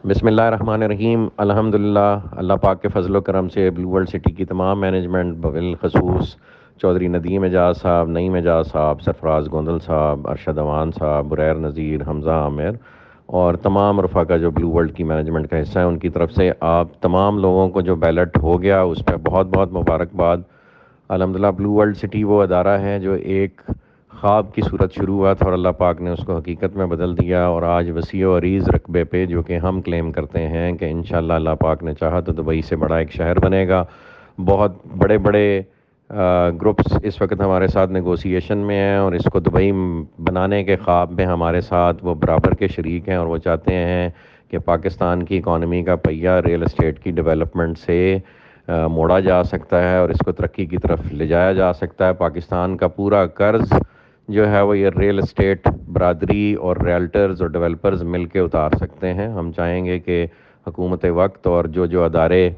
بسم اللہ الرحمن الرحیم، الحمدللہ۔ اللہ پاک کے فضل و کرم سے بلو ورلڈ سٹی کی تمام مینجمنٹ، بالخصوص چودھری ندیم اعجاز صاحب، نعیم اعجاز صاحب، سرفراز گوندل صاحب، ارشد اوان صاحب، بریر نذیر، حمزہ عامر اور تمام رفقا جو بلو ورلڈ کی مینجمنٹ کا حصہ ہے، ان کی طرف سے آپ تمام لوگوں کو جو بیلٹ ہو گیا اس پہ بہت بہت مبارکباد۔ الحمدللہ بلو ورلڈ سٹی وہ ادارہ ہے جو ایک خواب کی صورت شروع ہوا تھا اور اللہ پاک نے اس کو حقیقت میں بدل دیا، اور آج وسیع و عریض رقبے پہ جو کہ ہم کلیم کرتے ہیں کہ انشاءاللہ اللہ پاک نے چاہا تو دبئی سے بڑا ایک شہر بنے گا۔ بہت بڑے بڑے گروپس اس وقت ہمارے ساتھ نیگوسیشن میں ہیں اور اس کو دبئی بنانے کے خواب میں ہمارے ساتھ وہ برابر کے شریک ہیں، اور وہ چاہتے ہیں کہ پاکستان کی اکانومی کا پہیہ ریل اسٹیٹ کی ڈیولپمنٹ سے موڑا جا سکتا ہے اور اس کو ترقی کی طرف لے جایا جا سکتا ہے۔ پاکستان کا پورا قرض جو ہے وہ یہ ریل اسٹیٹ برادری اور ریلٹرز اور ڈیولپرز مل کے اتار سکتے ہیں۔ ہم چاہیں گے کہ حکومت وقت اور جو ادارے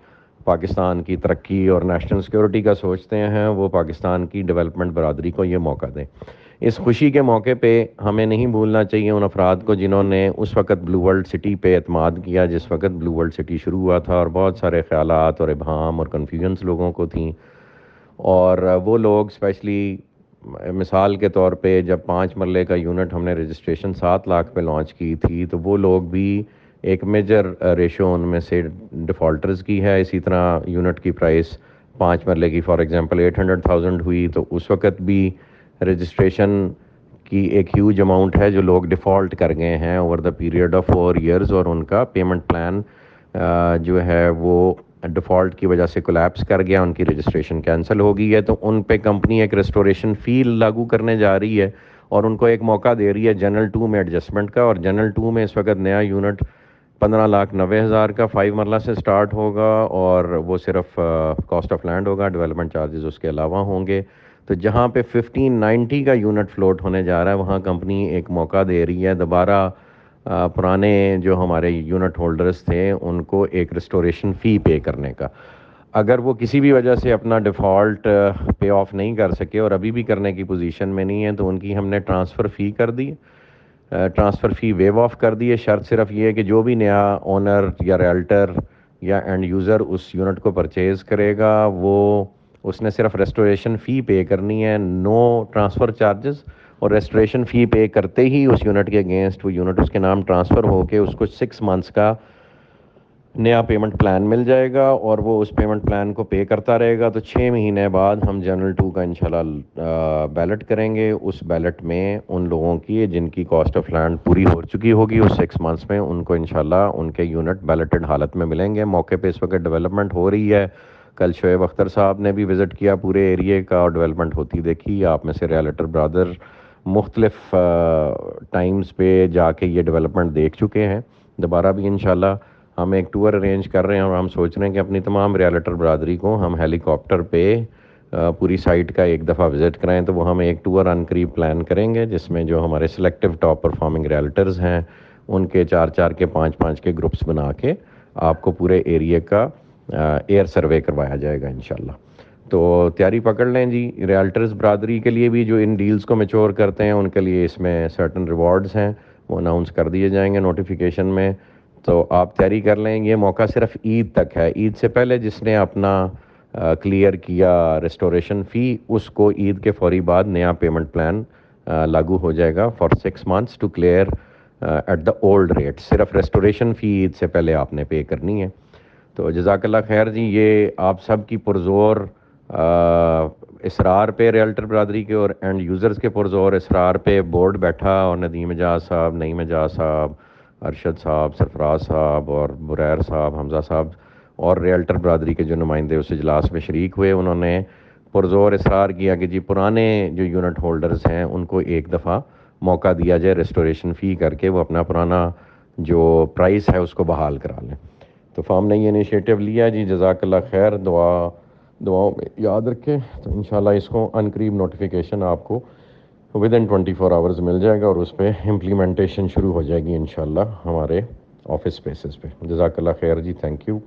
پاکستان کی ترقی اور نیشنل سیکورٹی کا سوچتے ہیں وہ پاکستان کی ڈیولپمنٹ برادری کو یہ موقع دیں۔ اس خوشی کے موقع پہ ہمیں نہیں بھولنا چاہیے ان افراد کو جنہوں نے اس وقت بلو ورلڈ سٹی پہ اعتماد کیا جس وقت بلو ورلڈ سٹی شروع ہوا تھا، اور بہت سارے خیالات اور ابہام اور کنفیوژنس لوگوں کو تھیں، اور وہ لوگ اسپیشلی مثال کے طور پہ جب 5 مرلے کا یونٹ ہم نے رجسٹریشن 7 لاکھ پہ لانچ کی تھی تو وہ لوگ بھی ایک میجر ریشو ان میں سے ڈیفالٹرز کی ہے۔ اسی طرح یونٹ کی پرائس 5 مرلے کی فار ایگزامپل 800,000 ہوئی تو اس وقت بھی رجسٹریشن کی ایک ہیوج اماؤنٹ ہے جو لوگ ڈیفالٹ کر گئے ہیں over the period of 4 years, اور ان کا پیمنٹ پلان جو ہے وہ ڈیفالٹ کی وجہ سے کولیپس کر گیا، ان کی رجسٹریشن کینسل ہو گئی ہے، تو ان پہ کمپنی ایک ریسٹوریشن فی لاگو کرنے جا رہی ہے اور ان کو ایک موقع دے رہی ہے جنرل 2 میں ایڈجسٹمنٹ کا، اور جنرل 2 میں اس وقت نیا یونٹ 15,90,000 کا 5 مرلہ سے سٹارٹ ہوگا، اور وہ صرف کاسٹ آف لینڈ ہوگا، ڈیولپمنٹ چارجز اس کے علاوہ ہوں گے۔ تو جہاں پہ 1590 کا یونٹ فلوٹ ہونے جا رہا ہے وہاں کمپنی ایک موقع دے رہی ہے دوبارہ پرانے جو ہمارے یونٹ ہولڈرز تھے ان کو ایک ریسٹوریشن فی پے کرنے کا۔ اگر وہ کسی بھی وجہ سے اپنا ڈیفالٹ پے آف نہیں کر سکے اور ابھی بھی کرنے کی پوزیشن میں نہیں ہے تو ان کی ہم نے ٹرانسفر فی کر دی، ٹرانسفر فی ویو آف کر دی ہے۔ شرط صرف یہ ہے کہ جو بھی نیا اونر یا ریلٹر یا اینڈ یوزر اس یونٹ کو پرچیز کرے گا وہ اس نے صرف ریسٹوریشن فی پے کرنی ہے، نو ٹرانسفر چارجز، اور ریسٹوریشن فی پے کرتے ہی اس یونٹ کے اگینسٹ وہ یونٹ اس کے نام ٹرانسفر ہو کے اس کو 6 منتھس کا نیا پیمنٹ پلان مل جائے گا، اور وہ اس پیمنٹ پلان کو پے کرتا رہے گا۔ تو 6 مہینے بعد ہم جنرل 2 کا انشاءاللہ بیلٹ کریں گے۔ اس بیلٹ میں ان لوگوں کی جن کی کاسٹ آف لینڈ پوری ہو چکی ہوگی اس 6 منتھس میں ان کو انشاءاللہ ان کے یونٹ بیلٹڈ حالت میں ملیں گے۔ موقع پہ اس وقت ڈیولپمنٹ ہو رہی ہے، کل شعیب اختر صاحب نے بھی وزٹ کیا پورے ایریے کا اور ڈیولپمنٹ ہوتی دیکھی۔ آپ میں سے ریالٹر برادر مختلف ٹائمز پہ جا کے یہ ڈیولپمنٹ دیکھ چکے ہیں۔ دوبارہ بھی انشاءاللہ ہم ایک ٹور ارینج کر رہے ہیں اور ہم سوچ رہے ہیں کہ اپنی تمام ریالٹر برادری کو ہم ہیلی کاپٹر پہ پوری سائٹ کا ایک دفعہ وزٹ کرائیں، تو وہ ہم ایک ٹور ان قریب پلان کریں گے جس میں جو ہمارے سلیکٹیو ٹاپ پرفارمنگ ریالٹرز ہیں ان کے 4 کے 5 کے گروپس بنا کے آپ کو پورے ایریے کا ایئر سروے کروایا جائے گا انشاءاللہ۔ تو تیاری پکڑ لیں جی۔ ریالٹرز برادری کے لیے بھی جو ان ڈیلز کو میچور کرتے ہیں ان کے لیے اس میں سرٹن ریوارڈز ہیں، وہ اناؤنس کر دیے جائیں گے نوٹیفیکیشن میں، تو آپ تیاری کر لیں۔ یہ موقع صرف عید تک ہے، عید سے پہلے جس نے اپنا کلیئر کیا ریسٹوریشن فی اس کو عید کے فوری بعد نیا پیمنٹ پلان لاگو ہو جائے گا for 6 months to clear at the old rate. صرف ریسٹوریشن فی عید سے پہلے آپ نے پے کرنی ہے۔ تو جزاک اللہ خیر جی۔ یہ آپ سب کی پرزور اصرار پہ ریلٹر برادری کے اور اینڈ یوزرز کے پرزور اصرار پہ بورڈ بیٹھا، اور ندیم اعجاز صاحب، نعیم اعجاز صاحب، ارشد صاحب، سرفراز صاحب اور بریر صاحب، حمزہ صاحب اور ریلٹر برادری کے جو نمائندے اس اجلاس میں شریک ہوئے انہوں نے پرزور اصرار کیا کہ جی پرانے جو یونٹ ہولڈرز ہیں ان کو ایک دفعہ موقع دیا جائے ریسٹوریشن فی کر کے وہ اپنا پرانا جو پرائس ہے اس کو بحال کرا لیں۔ تو فارم نے یہ انیشیٹو لیا جی، جزاک اللہ خیر۔ دعاؤں میں یاد رکھیں، تو انشاءاللہ اس کو ان قریب نوٹیفیکیشن آپ کو ودن 24 آورز مل جائے گا اور اس پہ امپلیمنٹیشن شروع ہو جائے گی انشاءاللہ ہمارے آفس اسپیسز پہ۔ جزاک اللہ خیر جی، تھینک یو۔